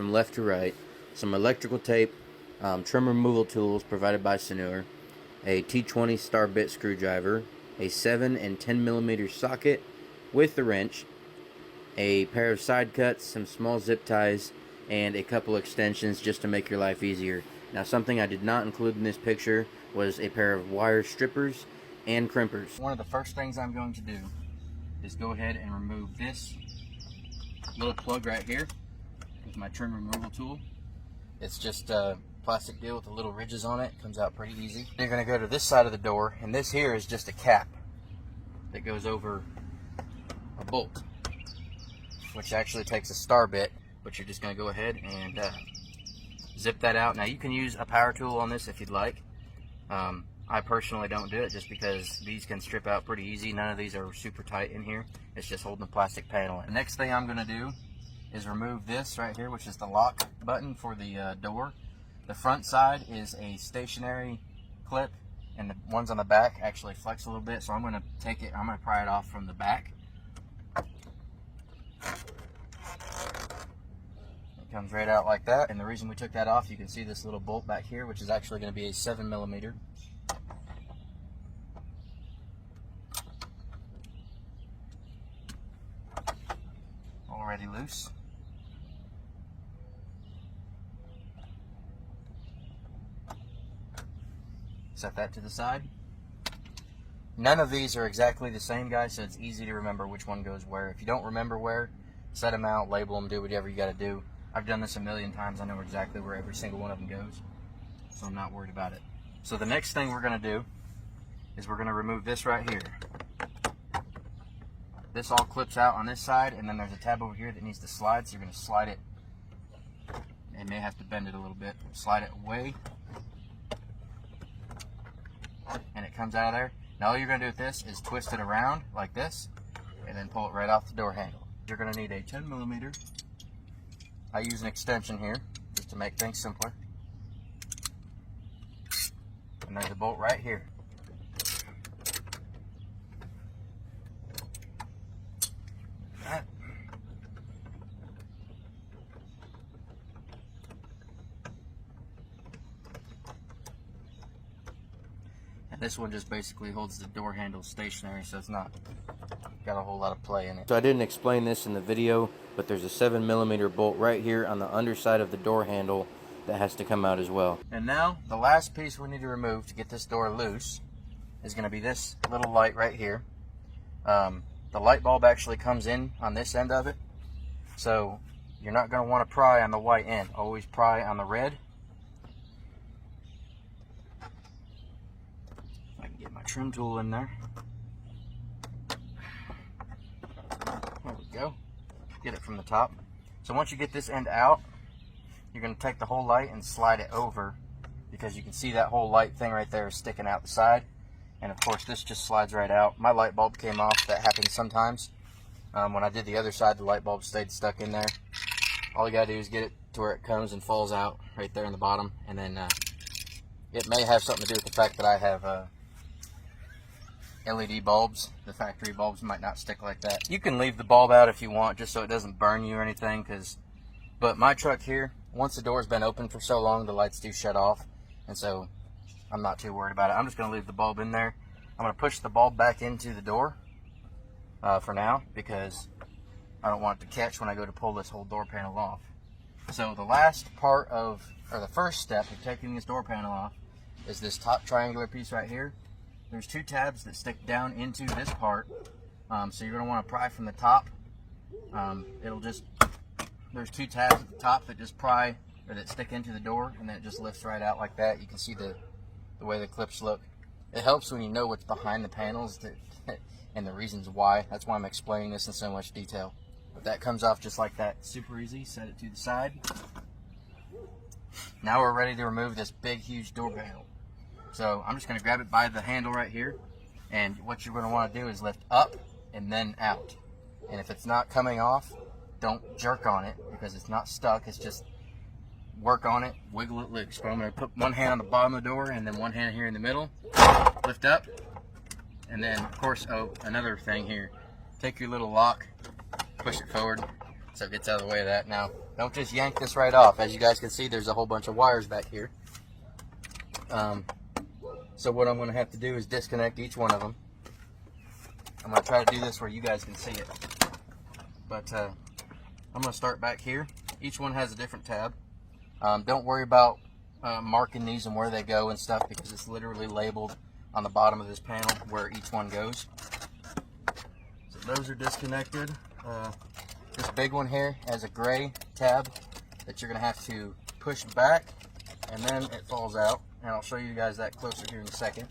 from left to right, some electrical tape, trim removal tools provided by Sanur, a T20 star bit screwdriver, a 7 and 10 millimeter socket with the wrench, a pair of side cuts, some small zip ties, and a couple extensions just to make your life easier. Now, something I did not include in this picture was a pair of wire strippers and crimpers. One of the first things I'm going to do is go ahead and remove this little plug right here with my trim removal tool. It's just a plastic deal with the little ridges on it. Comes out pretty easy. You're going to go to this side of the door, and this here is just a cap that goes over a bolt, which actually takes a star bit, but you're just going to go ahead and zip that out. Now, you can use a power tool on this if you'd like. I personally don't do it just because these can strip out pretty easy. None of these are super tight in here. It's just holding the plastic panel. The next thing I'm going to do is remove this right here, which is the lock button for the door. The front side is a stationary clip, and the ones on the back actually flex a little bit, so I'm going to take it, I'm going to pry it off from the back. It comes right out like that, and the reason we took that off, you can see this little bolt back here, which is actually going to be a 7 millimeter. Already loose. Set that to the side. None of these are exactly the same, guys, so it's easy to remember which one goes where. If you don't remember where, set them out, label them, do whatever you got to do. I've done this a million times. I know exactly where every single one of them goes, so I'm not worried about it. So the next thing we're going to do is we're going to remove this right here. This all clips out on this side, and then there's a tab over here that needs to slide, so you're going to slide it. You may have to bend it a little bit. Slide it away, and it comes out of there. Now all you're going to do with this is twist it around like this, and then pull it right off the door handle. You're going to need a 10 millimeter. I use an extension here just to make things simpler. And there's a bolt right here. That. And this one just basically holds the door handle stationary, so it's not got a whole lot of play in it. So I didn't explain this in the video, but there's a 7 millimeter bolt right here on the underside of the door handle that has to come out as well. And now the last piece we need to remove to get this door loose is going to be this little light right here. The light bulb actually comes in on this end of it, so you're not going to want to pry on the white end. Always pry on the red. If I can get my trim tool in there. There we go. Get it from the top. So once you get this end out, you're going to take the whole light and slide it over, because you can see that whole light thing right there is sticking out the side. And of course this just slides right out. My light bulb came off. That happens sometimes. When I did the other side, the light bulb stayed stuck in there. All you gotta do is get it to where it comes and falls out right there in the bottom. And then it may have something to do with the fact that I have LED bulbs. The factory bulbs might not stick like that. You can leave the bulb out if you want, just so it doesn't burn you or anything. But my truck here, once the door's been open for so long, the lights do shut off, and so I'm not too worried about it. I'm just going to leave the bulb in there. I'm going to push the bulb back into the door for now, because I don't want it to catch when I go to pull this whole door panel off. So the last part of, or the first step of taking this door panel off is this top triangular piece right here. There's two tabs that stick down into this part, so you're going to want to pry from the top. There's two tabs at the top that just pry, or that stick into the door, and then it just lifts right out like that. You can see the way the clips look. It helps when you know what's behind the panels and the reasons why. That's why I'm explaining this in so much detail. But that comes off just like that. Super easy. Set it to the side. Now we're ready to remove this big, huge door panel. So I'm just going to grab it by the handle right here. And what you're going to want to do is lift up and then out. And if it's not coming off, don't jerk on it, because it's not stuck. It's just work on it, wiggle it loose. But I'm going to put one hand on the bottom of the door and then one hand here in the middle. Lift up. And then, of course, another thing here. Take your little lock, push it forward so it gets out of the way of that. Now, don't just yank this right off. As you guys can see, there's a whole bunch of wires back here. So what I'm going to have to do is disconnect each one of them. I'm going to try to do this where you guys can see it. But I'm going to start back here. Each one has a different tab. Don't worry about marking these and where they go and stuff, because it's literally labeled on the bottom of this panel where each one goes. So those are disconnected. This big one here has a gray tab that you're going to have to push back, and then it falls out. And I'll show you guys that closer here in a second.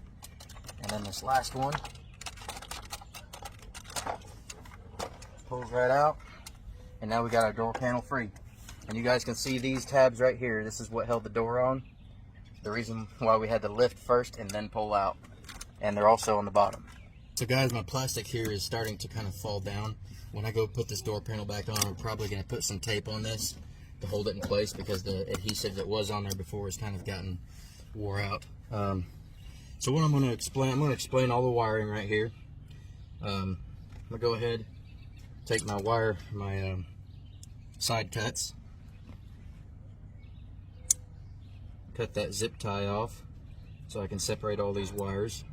And then this last one pulls right out, and now we got our door panel free. And you guys can see these tabs right here. This is what held the door on. The reason why we had to lift first and then pull out. And they're also on the bottom. So guys, my plastic here is starting to kind of fall down. When I go put this door panel back on, I'm probably going to put some tape on this to hold it in place, because the adhesive that was on there before has kind of gotten wore out. So what I'm going to explain all the wiring right here. I'm going to go ahead, take my side cuts, cut that zip tie off so I can separate all these wires.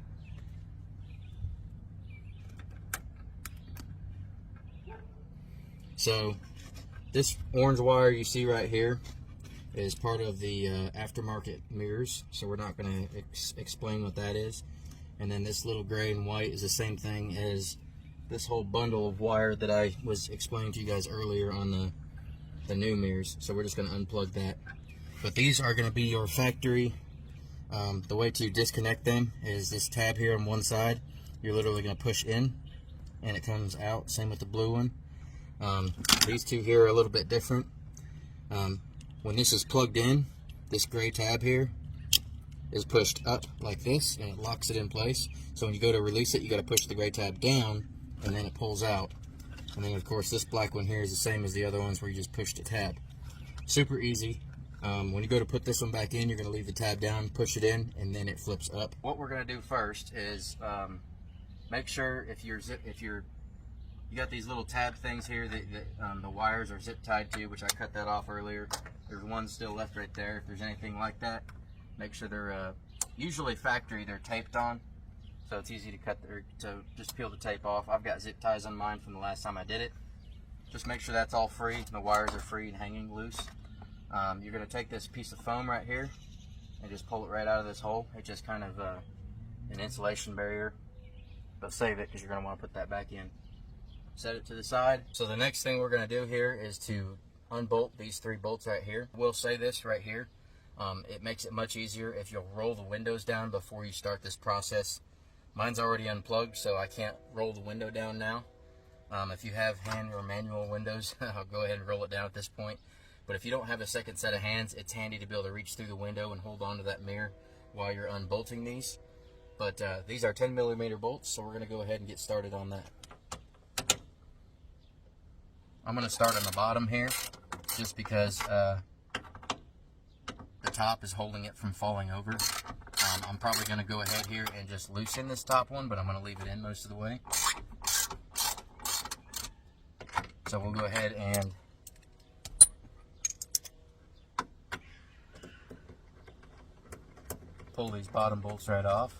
So this orange wire you see right here is part of the aftermarket mirrors, so we're not going to explain what that is. And then this little gray and white is the same thing as this whole bundle of wire that I was explaining to you guys earlier on the new mirrors. So we're just going to unplug that. But these are going to be your factory. The way to disconnect them is this tab here on one side. You're literally going to push in and it comes out. Same with the blue one. These two here are a little bit different. When this is plugged in, this gray tab here is pushed up like this, and it locks it in place. So when you go to release it, you got to push the gray tab down, and then it pulls out. And then of course this black one here is the same as the other ones, where you just push the tab. Super easy. When you go to put this one back in, you're going to leave the tab down, push it in, and then it flips up. What we're going to do first is make sure if you got these little tab things here that the wires are zip tied to, which I cut that off earlier. There's one still left right there. If there's anything like that, make sure they're usually factory. They're taped on, so it's easy to just peel the tape off. I've got zip ties on mine from the last time I did it. Just make sure that's all free. The wires are free and hanging loose. You're going to take this piece of foam right here and just pull it right out of this hole. It's just kind of an insulation barrier, but save it because you're going to want to put that back in. Set it to the side. So the next thing we're going to do here is to unbolt these 3 bolts right here. We'll say this right here. It makes it much easier if you'll roll the windows down before you start this process. Mine's already unplugged, so I can't roll the window down now. If you have hand or manual windows, I'll go ahead and roll it down at this point. But if you don't have a second set of hands, it's handy to be able to reach through the window and hold on to that mirror while you're unbolting these. But these are 10mm bolts, so we're going to go ahead and get started on that. I'm going to start on the bottom here, just because the top is holding it from falling over. I'm probably going to go ahead here and just loosen this top one, but I'm going to leave it in most of the way. So we'll go ahead and pull these bottom bolts right off.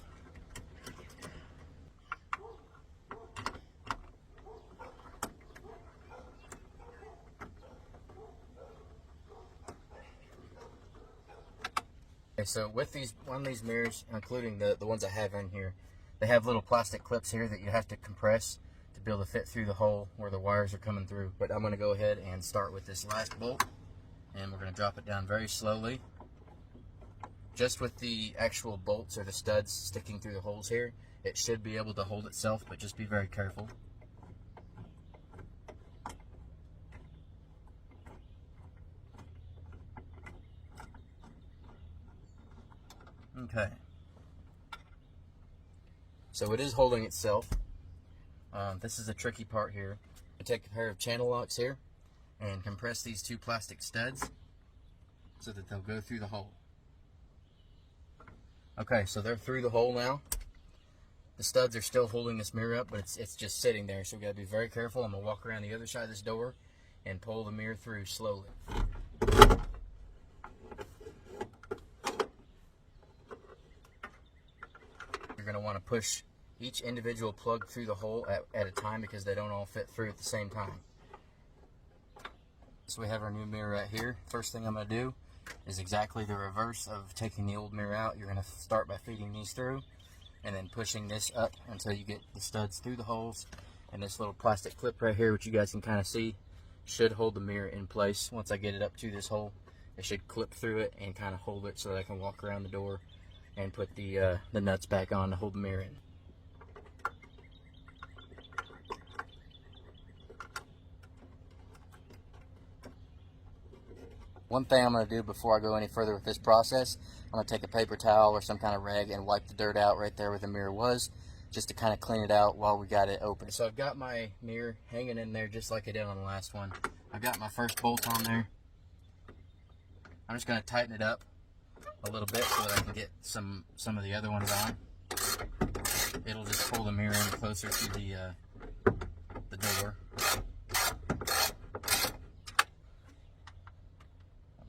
Okay, so with one of these mirrors, including the ones I have in here, they have little plastic clips here that you have to compress to be able to fit through the hole where the wires are coming through. But I'm going to go ahead and start with this last bolt, and we're going to drop it down very slowly. Just with the actual bolts or the studs sticking through the holes here, it should be able to hold itself, but just be very careful. Okay. So it is holding itself. This is a tricky part here. I take a pair of channel locks here and compress these 2 plastic studs so that they'll go through the hole. Okay, so they're through the hole now. The studs are still holding this mirror up, but it's just sitting there, so we got to be very careful. I'm going to walk around the other side of this door and pull the mirror through slowly. You're going to want to push each individual plug through the hole at a time because they don't all fit through at the same time. So we have our new mirror right here. First thing I'm going to do is exactly the reverse of taking the old mirror out. You're going to start by feeding these through and then pushing this up until you get the studs through the holes. And this little plastic clip right here, which you guys can kind of see, should hold the mirror in place. Once I get it up to this hole, it should clip through it and kind of hold it so that I can walk around the door and put the nuts back on to hold the mirror in. One thing I'm going to do before I go any further with this process, I'm going to take a paper towel or some kind of rag and wipe the dirt out right there where the mirror was, just to kind of clean it out while we got it open. So I've got my mirror hanging in there just like I did on the last one. I've got my first bolt on there. I'm just going to tighten it up a little bit so that I can get some of the other ones on. It'll just pull the mirror in closer to the door.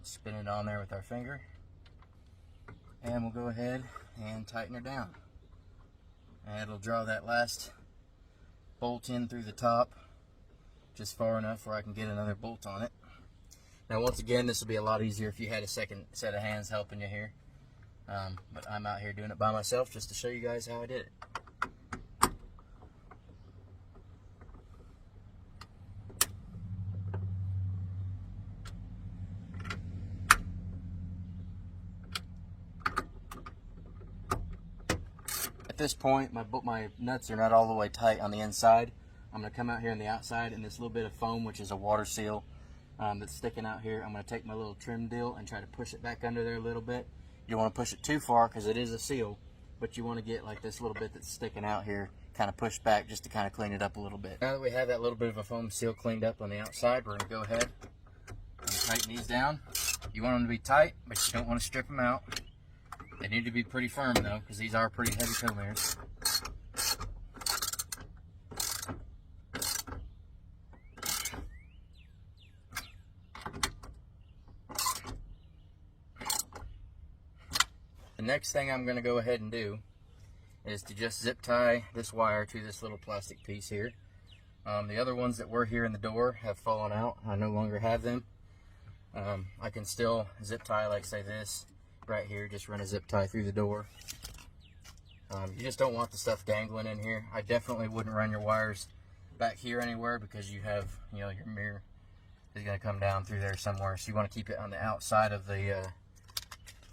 Spin it on there with our finger, and we'll go ahead and tighten her down. And it'll draw that last bolt in through the top just far enough where I can get another bolt on it. Now once again, this will be a lot easier if you had a second set of hands helping you here, but I'm out here doing it by myself just to show you guys how I did it. At this point, my nuts are not all the way tight on the inside. I'm going to come out here on the outside, and this little bit of foam, which is a water seal that's sticking out here, I'm going to take my little trim deal and try to push it back under there a little bit. You don't want to push it too far because it is a seal, but you want to get like this little bit that's sticking out here kind of pushed back just to kind of clean it up a little bit. Now that we have that little bit of a foam seal cleaned up on the outside, we're going to go ahead and tighten these down. You want them to be tight, but you don't want to strip them out. They need to be pretty firm though, because these are pretty heavy tow mirrors. The next thing I'm going to go ahead and do is to just zip tie this wire to this little plastic piece here. The other ones that were here in the door have fallen out. I no longer have them. I can still zip tie like say this right here, just run a zip tie through the door. You just don't want the stuff dangling in here. I definitely wouldn't run your wires back here anywhere because you have, your mirror is going to come down through there somewhere. So you want to keep it on the outside of the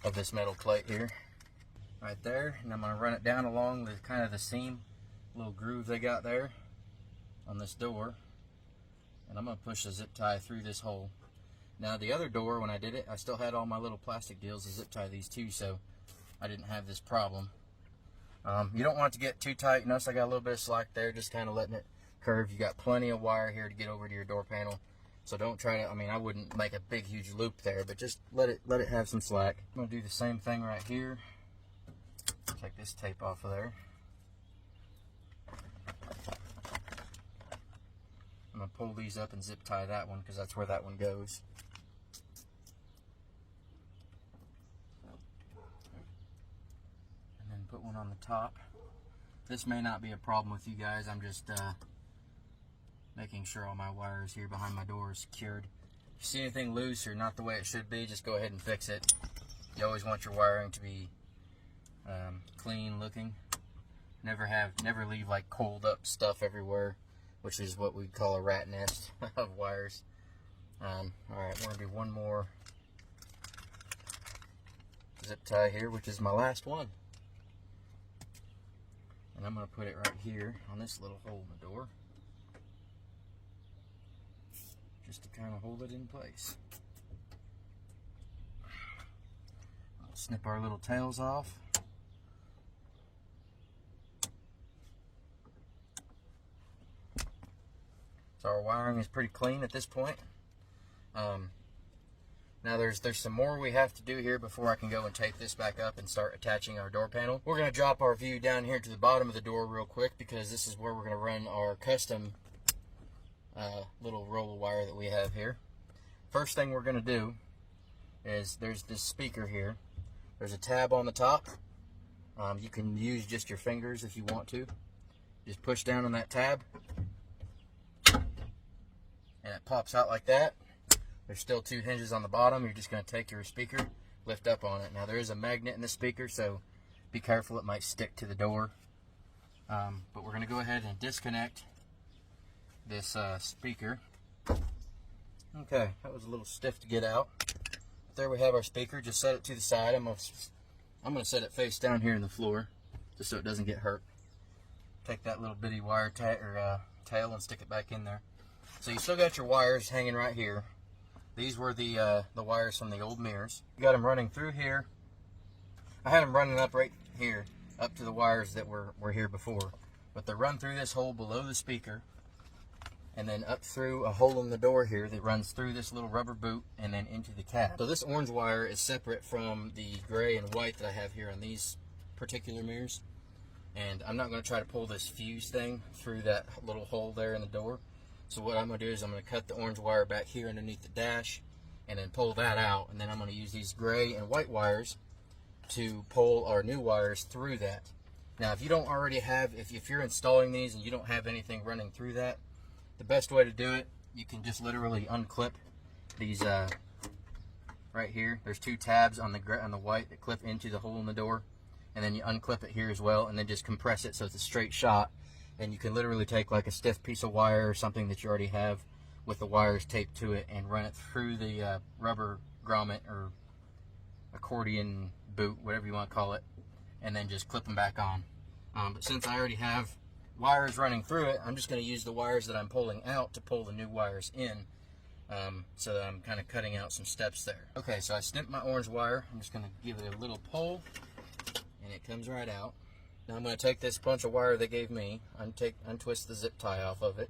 of this metal plate here, right there. And I'm going to run it down along the kind of the seam, little groove they got there on this door, and I'm going to push the zip tie through this hole. Now the other door, when I did it, I still had all my little plastic deals to zip tie these too, so I didn't have this problem. You don't want it to get too tight. Notice I got a little bit of slack there, just kind of letting it curve. You got plenty of wire here to get over to your door panel, so don't try to, I wouldn't make a big huge loop there, but just let it have some slack. I'm going to do the same thing right here. Take this tape off of there. I'm going to pull these up and zip tie that one because that's where that one goes. And then put one on the top. This may not be a problem with you guys. I'm just making sure all my wires here behind my door are secured. If you see anything loose or not the way it should be, just go ahead and fix it. You always want your wiring to be clean looking. Never leave like coiled up stuff everywhere, which is what we call a rat nest of wires. Alright, we're going to do one more zip tie here, which is my last one. And I'm going to put it right here on this little hole in the door, just to kind of hold it in place. I'll snip our little tails off. So our wiring is pretty clean at this point. Now there's some more we have to do here before I can go and tape this back up and start attaching our door panel. We're going to drop our view down here to the bottom of the door real quick because this is where we're going to run our custom little roll of wire that we have here. First thing we're going to do is there's this speaker here. There's a tab on the top. You can use just your fingers if you want to. Just push down on that tab and it pops out like that. There's still 2 hinges on the bottom. You're just going to take your speaker, lift up on it. Now there is a magnet in the speaker, so be careful, it might stick to the door. But we're going to go ahead and disconnect this speaker. Okay, that was a little stiff to get out. There we have our speaker. Just set it to the side. I'm going to set it face down here in the floor just so it doesn't get hurt. Take that little bitty wire tail and stick it back in there. So you still got your wires hanging right here. These were the wires from the old mirrors. You got them running through here. I had them running up right here, up to the wires that were here before. But they run through this hole below the speaker, and then up through a hole in the door here that runs through this little rubber boot and then into the cab. So this orange wire is separate from the gray and white that I have here on these particular mirrors. And I'm not going to try to pull this fuse thing through that little hole there in the door. So what I'm going to do is I'm going to cut the orange wire back here underneath the dash and then pull that out. And then I'm going to use these gray and white wires to pull our new wires through that. Now if you don't already have, if you're installing these and you don't have anything running through that, the best way to do it, you can just literally unclip these right here. There's 2 tabs on the white that clip into the hole in the door, and then you unclip it here as well, and then just compress it so it's a straight shot. And you can literally take like a stiff piece of wire or something that you already have with the wires taped to it and run it through the rubber grommet or accordion boot, whatever you want to call it, and then just clip them back on. But since I already have wires running through it, I'm just going to use the wires that I'm pulling out to pull the new wires in, so that I'm kind of cutting out some steps there. Okay, so I snipped my orange wire. I'm just going to give it a little pull, and it comes right out. Now I'm going to take this bunch of wire they gave me, untwist the zip tie off of it,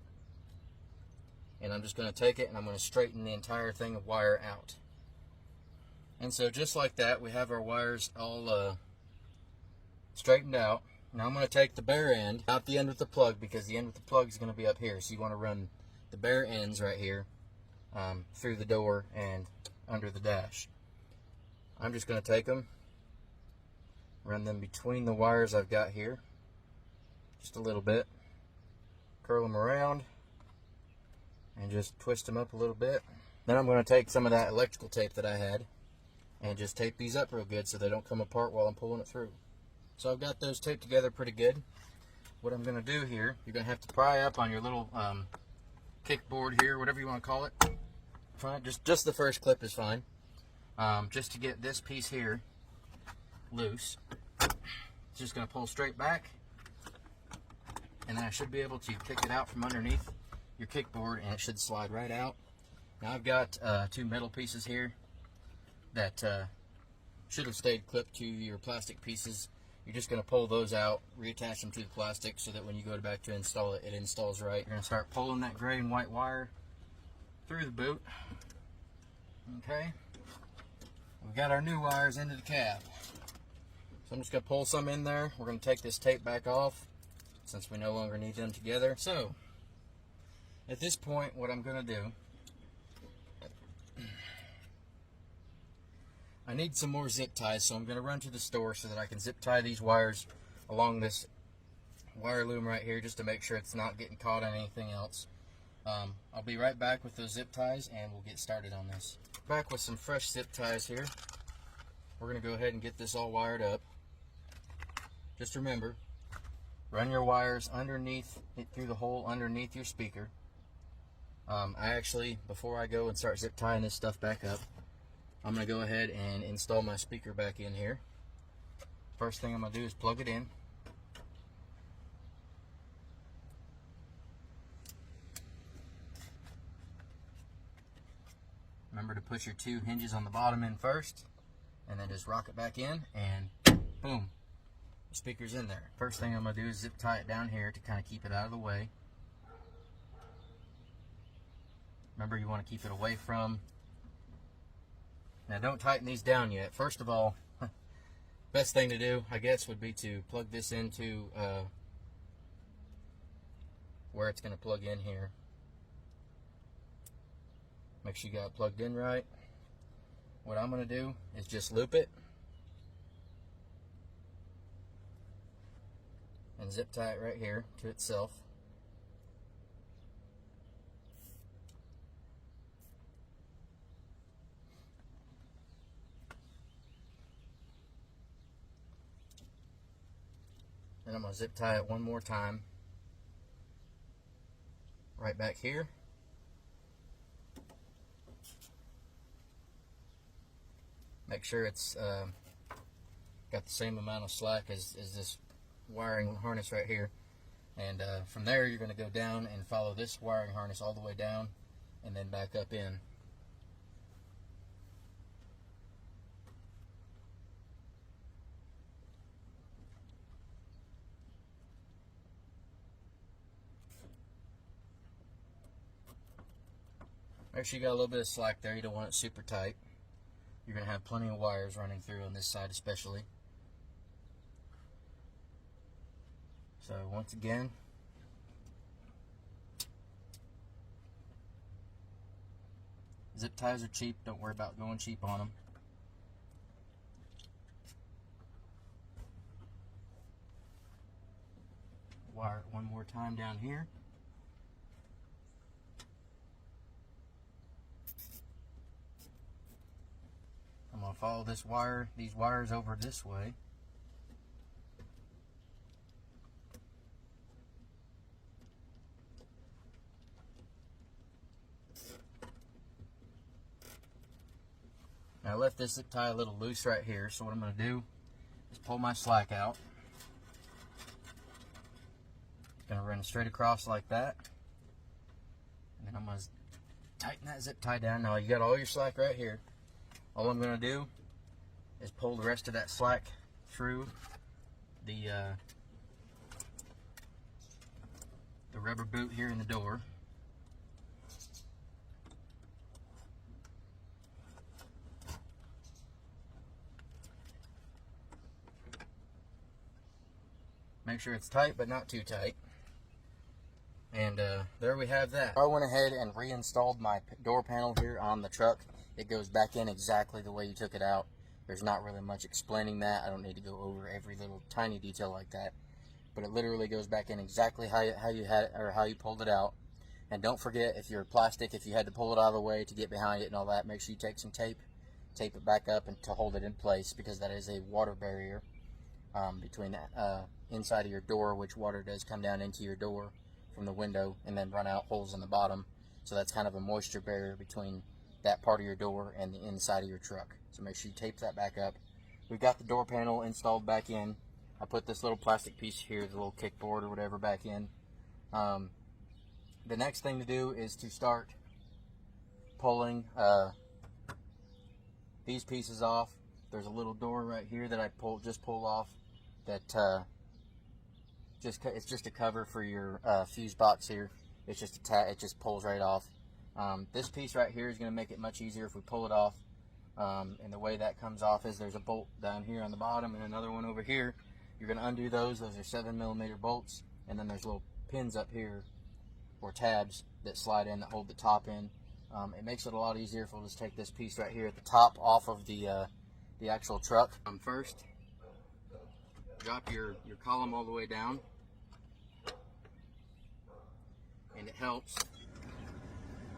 and I'm just going to take it and I'm going to straighten the entire thing of wire out. And so just like that, we have our wires all straightened out. Now I'm going to take the bare end, not the end with the plug, because the end with the plug is going to be up here. So you want to run the bare ends right here through the door and under the dash. I'm just going to take them, run them between the wires I've got here, just a little bit, curl them around, and just twist them up a little bit. Then I'm going to take some of that electrical tape that I had and just tape these up real good so they don't come apart while I'm pulling it through. So I've got those taped together pretty good. What I'm going to do here, you're going to have to pry up on your little kickboard here, whatever you want to call it. Fine, just the first clip is fine. Just to get this piece here loose. It's just going to pull straight back, and then I should be able to pick it out from underneath your kickboard, and it should slide right out. Now I've got 2 metal pieces here that should have stayed clipped to your plastic pieces. You're just going to pull those out, reattach them to the plastic so that when you go back to install it, it installs right. You're going to start pulling that gray and white wire through the boot. Okay. We've got our new wires into the cab. So I'm just going to pull some in there. We're going to take this tape back off since we no longer need them together. So at this point, what I'm going to do, I need some more zip ties, so I'm going to run to the store so that I can zip tie these wires along this wire loom right here just to make sure it's not getting caught on anything else. I'll be right back with those zip ties and we'll get started on this. Back with some fresh zip ties here. We're going to go ahead and get this all wired up. Just remember, run your wires underneath, through the hole underneath your speaker. I actually, before I go and start zip tying this stuff back up, I'm going to go ahead and install my speaker back in here. First thing I'm going to do is plug it in. Remember to put your 2 hinges on the bottom in first, and then just rock it back in, and boom, the speaker's in there. First thing I'm going to do is zip tie it down here to kind of keep it out of the way. Remember, you want to keep it away from. Now don't tighten these down yet. First of all, best thing to do, I guess, would be to plug this into where it's going to plug in here. Make sure you got it plugged in right. What I'm going to do is just loop it and zip tie it right here to itself. And I'm going to zip tie it one more time right back here. Make sure it's got the same amount of slack as this wiring harness right here. And from there you're going to go down and follow this wiring harness all the way down and then back up in. Make sure you got a little bit of slack there. You don't want it super tight. You're going to have plenty of wires running through on this side especially. So once again, zip ties are cheap. Don't worry about going cheap on them. Wire it one more time down here. I'm going to follow these wires over this way. Now I left this zip tie a little loose right here, so what I'm going to do is pull my slack out. It's going to run straight across like that. And then I'm going to tighten that zip tie down. Now you got all your slack right here. All I'm going to do is pull the rest of that slack through the rubber boot here in the door. Make sure it's tight, but not too tight. And there we have that. I went ahead and reinstalled my door panel here on the truck. It goes back in exactly the way you took it out. There's not really much explaining that. I don't need to go over every little tiny detail like that. But it literally goes back in exactly how you had it, or how you pulled it out. And don't forget, if you're plastic, if you had to pull it out of the way to get behind it and all that, make sure you take some tape it back up and to hold it in place, because that is a water barrier between that inside of your door, which water does come down into your door from the window and then run out holes in the bottom. So that's kind of a moisture barrier between that part of your door and the inside of your truck. So make sure you tape that back up. We've got the door panel installed back in. I put this little plastic piece here, the little kickboard or whatever, back in. The next thing to do is to start pulling these pieces off. There's a little door right here that I just pulled off. That it's just a cover for your fuse box here. It's just it just pulls right off. This piece right here is going to make it much easier if we pull it off. And the way that comes off is there's a bolt down here on the bottom and another one over here. You're going to undo those. Those are 7mm bolts. And then there's little pins up here, or tabs, that slide in that hold the top in. It makes it a lot easier if we'll just take this piece right here at the top off of the actual truck. First, drop your column all the way down. And it helps.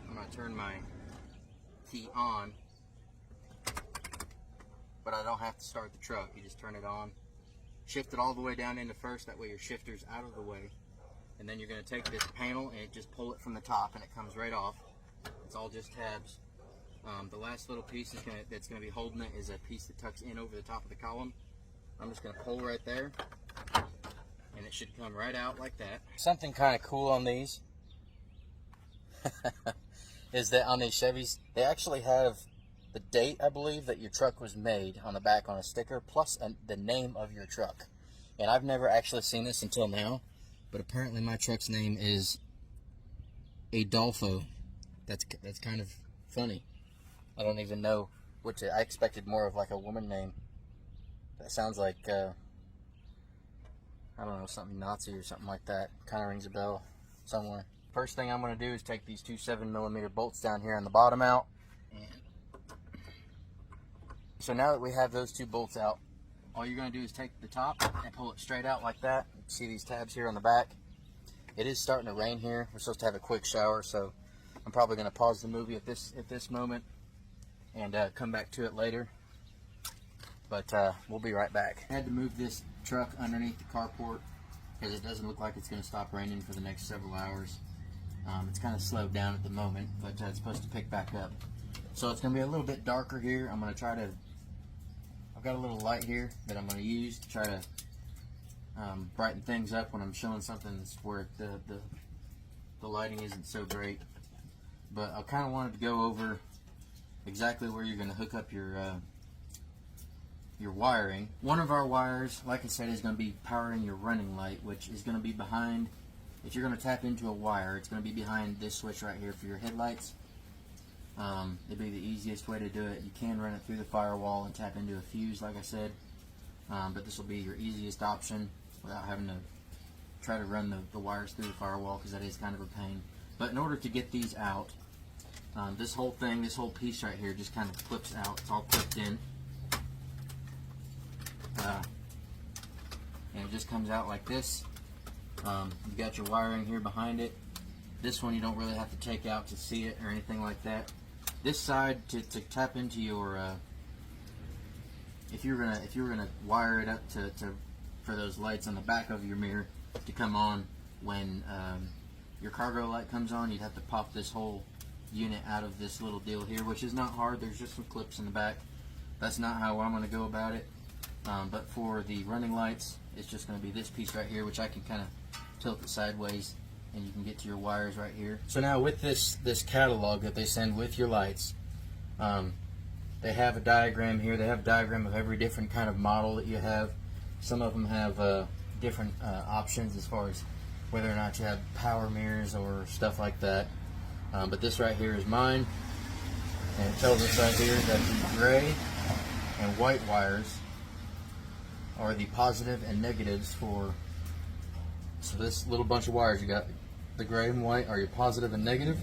I'm going to turn my key on, but I don't have to start the truck. You just turn it on, shift it all the way down into first, that way your shifter's out of the way, and then you're going to take this panel and just pull it from the top, and it comes right off. It's all just tabs. The last little piece that's going to be holding it is a piece that tucks in over the top of the column. I'm just going to pull right there, and it should come right out like that. Something kind of cool on these is that on these Chevys, they actually have the date, I believe, that your truck was made on the back on a sticker, plus the name of your truck. And I've never actually seen this until now, but apparently my truck's name is Adolfo. That's kind of funny. I don't even know which. I expected more of like a woman name. That sounds like I don't know, something Nazi or something like that. Kind of rings a bell somewhere. First thing I'm going to do is take these two 7mm bolts down here on the bottom out. And so now that we have those two bolts out, all you're going to do is take the top and pull it straight out like that. You see these tabs here on the back? It is starting to rain here. We're supposed to have a quick shower, so I'm probably going to pause the movie at this moment and come back to it later. But we'll be right back. I had to move this truck underneath the carport because it doesn't look like it's going to stop raining for the next several hours. It's kind of slowed down at the moment, but it's supposed to pick back up. So it's going to be a little bit darker here. I'm going to try to, I've got a little light here that I'm going to use to try to brighten things up when I'm showing something where the lighting isn't so great. But I kind of wanted to go over exactly where you're going to hook up your wiring. One of our wires, like I said, is going to be powering your running light, which is going to be behind. If you're going to tap into a wire, it's going to be behind this switch right here for your headlights. It'd be the easiest way to do it. You can run it through the firewall and tap into a fuse, like I said, but this will be your easiest option without having to try to run the wires through the firewall, because that is kind of a pain. But in order to get these out, this whole thing, this whole piece right here just kind of clips out. It's all clipped in. And it just comes out like this. You've got your wiring here behind it. This one you don't really have to take out to see it or anything like that. This side to tap into your if you were gonna wire it up for those lights on the back of your mirror to come on when your cargo light comes on, you'd have to pop this whole unit out of this little deal here, which is not hard. There's just some clips in the back. That's not how I'm going to go about it. But for the running lights, it's just going to be this piece right here, which I can kind of tilt it sideways, and you can get to your wires right here. So now with this catalog that they send with your lights, they have a diagram here. They have a diagram of every different kind of model that you have. Some of them have different options as far as whether or not you have power mirrors or stuff like that. But this right here is mine, and it tells us right here that the gray and white wires are the positive and negatives for, so this little bunch of wires, you got the gray and white are your positive and negative,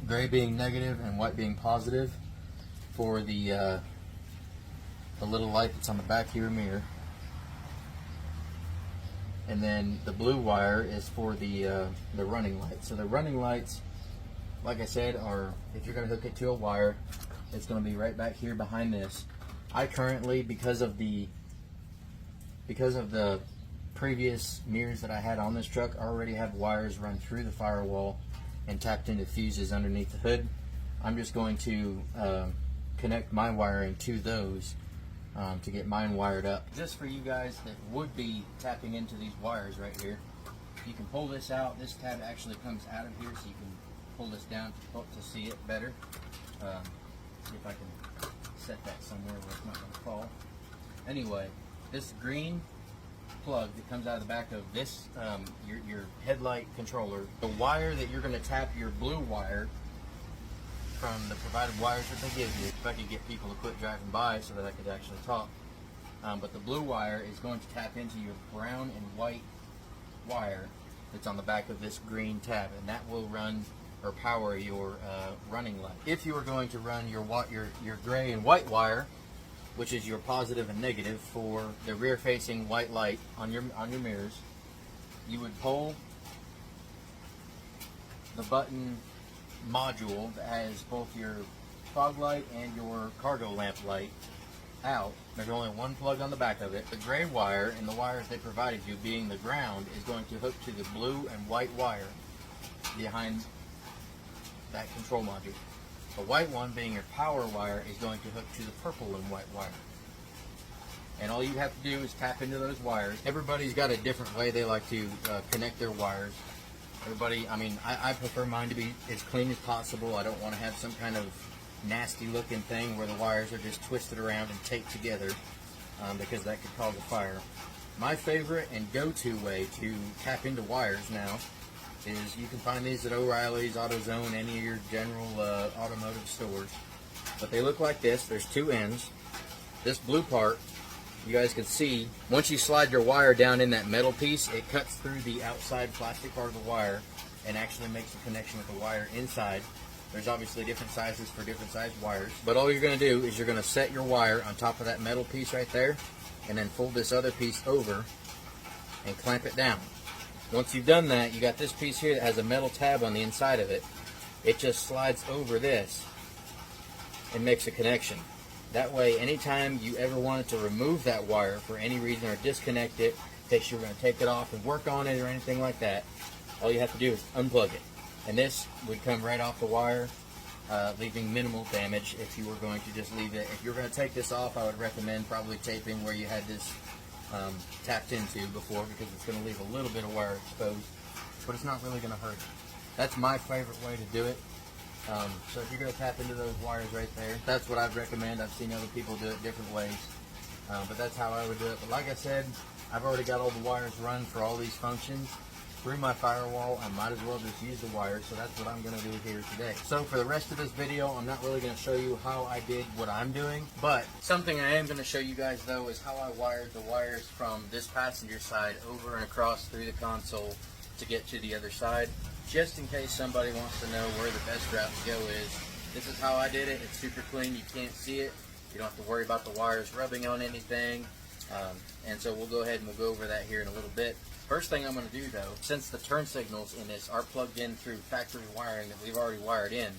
gray being negative and white being positive for the little light that's on the back of your mirror. And then the blue wire is for the running light. So the running lights, like I said, are, if you're going to hook it to a wire, it's going to be right back here behind this. I currently, because of the previous mirrors that I had on this truck, I already have wires run through the firewall and tapped into fuses underneath the hood. I'm just going to connect my wiring to those to get mine wired up. Just for you guys that would be tapping into these wires right here, you can pull this out. This tab actually comes out of here, so you can pull this down to see it better. See if I can set that somewhere where it's not going to fall. Anyway, this green plug that comes out of the back of this, your headlight controller, the wire that you're going to tap your blue wire from the provided wires that they give you. If I could get people to quit driving by so that I could actually talk. But the blue wire is going to tap into your brown and white wire that's on the back of this green tab, and that will run or power your running light. If you were going to run your gray and white wire, which is your positive and negative for the rear-facing white light on your mirrors, you would pull the button module that has both your fog light and your cargo lamp light out. There's only one plug on the back of it. The gray wire and the wires they provided you, being the ground, is going to hook to the blue and white wire behind that control module. The white one, being your power wire, is going to hook to the purple and white wire. And all you have to do is tap into those wires. Everybody's got a different way they like to connect their wires. Everybody, I mean, I prefer mine to be as clean as possible. I don't want to have some kind of nasty looking thing where the wires are just twisted around and taped together, because that could cause a fire. My favorite and go-to way to tap into wires now is, you can find these at O'Reilly's, AutoZone, any of your general automotive stores. But they look like this. There's two ends. This blue part, you guys can see, once you slide your wire down in that metal piece, it cuts through the outside plastic part of the wire and actually makes a connection with the wire inside. There's obviously different sizes for different size wires, but all you're going to do is you're going to set your wire on top of that metal piece right there, and then fold this other piece over and clamp it down. Once you've done that, you got this piece here that has a metal tab on the inside of it. It just slides over this and makes a connection. That way, anytime you ever wanted to remove that wire for any reason or disconnect it, in case you were going to take it off and work on it or anything like that, all you have to do is unplug it. And this would come right off the wire, leaving minimal damage if you were going to just leave it. If you're going to take this off, I would recommend probably taping where you had this tapped into before, because it's going to leave a little bit of wire exposed, but it's not really going to hurt. That's my favorite way to do it. So if you're going to tap into those wires right there, that's what I'd recommend. I've seen other people do it different ways, but that's how I would do it. But like I said, I've already got all the wires run for all these functions through my firewall. I might as well just use the wires, so that's what I'm going to do here today. So for the rest of this video, I'm not really going to show you how I did what I'm doing, but something I am going to show you guys though is how I wired the wires from this passenger side over and across through the console to get to the other side, just in case somebody wants to know where the best route to go is. This is how I did it. It's super clean. You can't see it. You don't have to worry about the wires rubbing on anything. And so we'll go ahead and we'll go over that here in a little bit. First thing I'm going to do though, since the turn signals in this are plugged in through factory wiring that we've already wired in,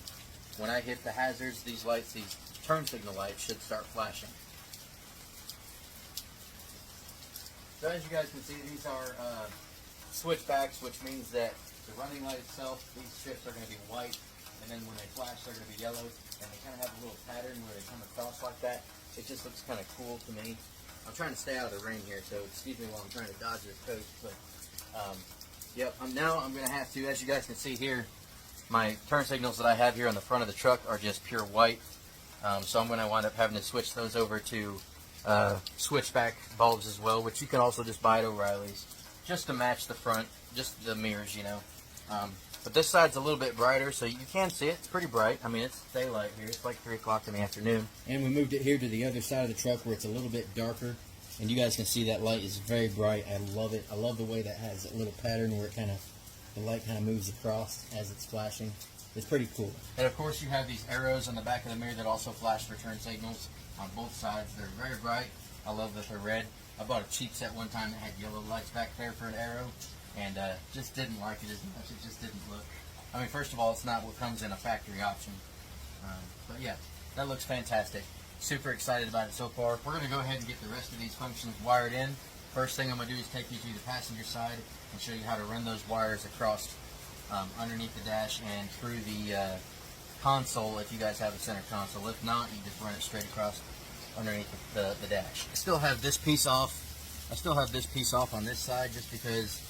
when I hit the hazards, these lights, these turn signal lights should start flashing. So as you guys can see, these are switchbacks, which means that the running light itself, these strips are going to be white, and then when they flash, they're going to be yellow, and they kind of have a little pattern where they come across like that. It just looks kind of cool to me. I'm trying to stay out of the rain here, so excuse me while I'm trying to dodge this coast. But yep, now I'm going to have to, as you guys can see here, my turn signals that I have here on the front of the truck are just pure white. So I'm going to wind up having to switch those over to switchback bulbs as well, which you can also just buy at O'Reilly's, just to match the front, just the mirrors, you know. But this side's a little bit brighter, so you can see it. It's pretty bright. I mean, it's daylight here. It's like 3 o'clock in the afternoon. And we moved it here to the other side of the truck where it's a little bit darker. And you guys can see that light is very bright. I love it. I love the way that has a little pattern where it the light kind of moves across as it's flashing. It's pretty cool. And of course you have these arrows on the back of the mirror that also flash for turn signals on both sides. They're very bright. I love that they're red. I bought a cheap set one time that had yellow lights back there for an arrow, and just didn't like it as much. It just didn't look. I mean, first of all, it's not what comes in a factory option. But yeah, that looks fantastic. Super excited about it so far. We're going to go ahead and get the rest of these functions wired in. First thing I'm going to do is take you to the passenger side and show you how to run those wires across underneath the dash and through the console if you guys have a center console. If not, you just run it straight across underneath the dash. I still have this piece off. On this side just because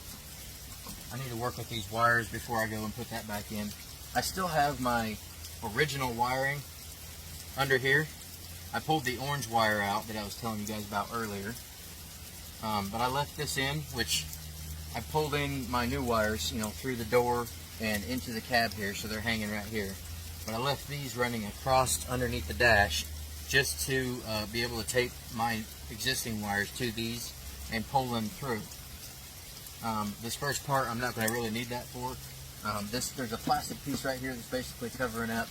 I need to work with these wires before I go and put that back in. I still have my original wiring under here. I pulled the orange wire out that I was telling you guys about earlier. But I left this in, which I pulled in my new wires, you know, through the door and into the cab here, so they're hanging right here. But I left these running across underneath the dash just to be able to tape my existing wires to these and pull them through. This first part I'm not going to really need that for. There's a plastic piece right here that's basically covering up,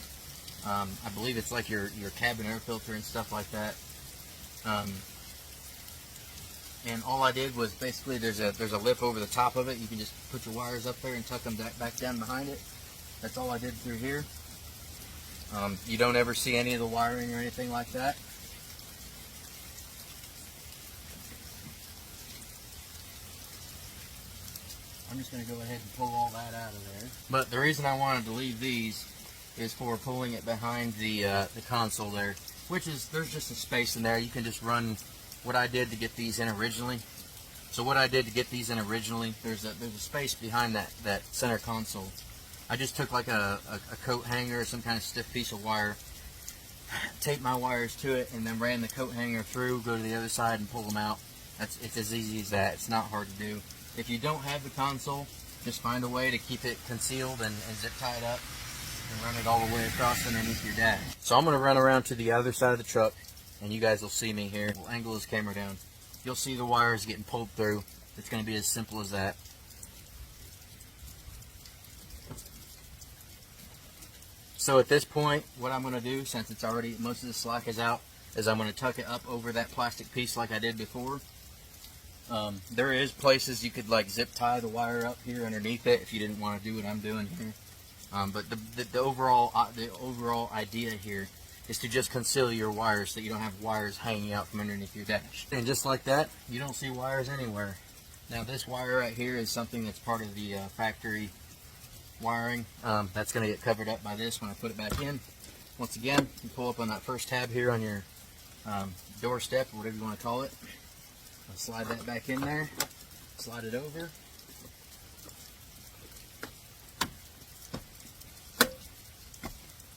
I believe it's like your cabin air filter and stuff like that. And all I did was basically there's a lip over the top of it. You can just put your wires up there and tuck them back down behind it. That's all I did through here. You don't ever see any of the wiring or anything like that. I'm just going to go ahead and pull all that out of there. But the reason I wanted to leave these is for pulling it behind the console there, which is, there's just a space in there. You can just run what I did to get these in originally. So what I did to get these in originally, there's a space behind that center console. I just took like a coat hanger or some kind of stiff piece of wire, taped my wires to it, and then ran the coat hanger through, go to the other side and pull them out. It's as easy as that. It's not hard to do. If you don't have the console, just find a way to keep it concealed and zip tie it up and run it all the way across underneath your dash. So I'm going to run around to the other side of the truck, and you guys will see me here. We'll angle this camera down. You'll see the wires getting pulled through. It's going to be as simple as that. So at this point, what I'm going to do, since it's already, most of the slack is out, is I'm going to tuck it up over that plastic piece like I did before. There is places you could like zip tie the wire up here underneath it if you didn't want to do what I'm doing here. But the overall idea here is to just conceal your wires so you don't have wires hanging out from underneath your dash. And just like that, you don't see wires anywhere. Now this wire right here is something that's part of the factory wiring. That's going to get covered up by this when I put it back in. Once again, you pull up on that first tab here on your doorstep, or whatever you want to call it. I'll slide that back in there, slide it over.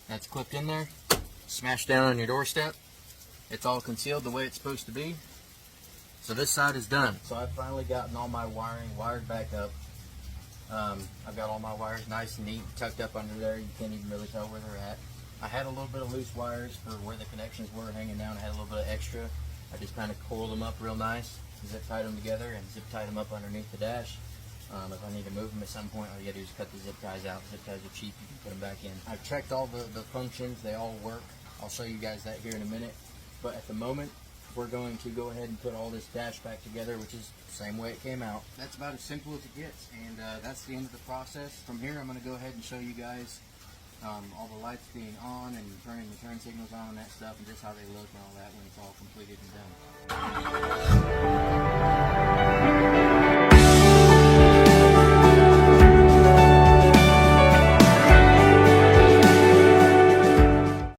That's clipped in there, smash down on your doorstep. It's all concealed the way it's supposed to be. So this side is done. So I've finally gotten all my wiring wired back up. I've got all my wires nice and neat, tucked up under there. You can't even really tell where they're at. I had a little bit of loose wires for where the connections were hanging down. I had a little bit of extra. I just kind of coiled them up real nice, zip tied them together, and zip tied them up underneath the dash. If I need to move them at some point, all you gotta do is cut the zip ties out. Zip ties are cheap, you can put them back in. I've checked all the functions, they all work. I'll show you guys that here in a minute. But at the moment, we're going to go ahead and put all this dash back together, which is the same way it came out. That's about as simple as it gets, and that's the end of the process. From here, I'm gonna go ahead and show you guys all the lights being on and turning the turn signals on and that stuff, and just how they look and all that when it's all completed and done.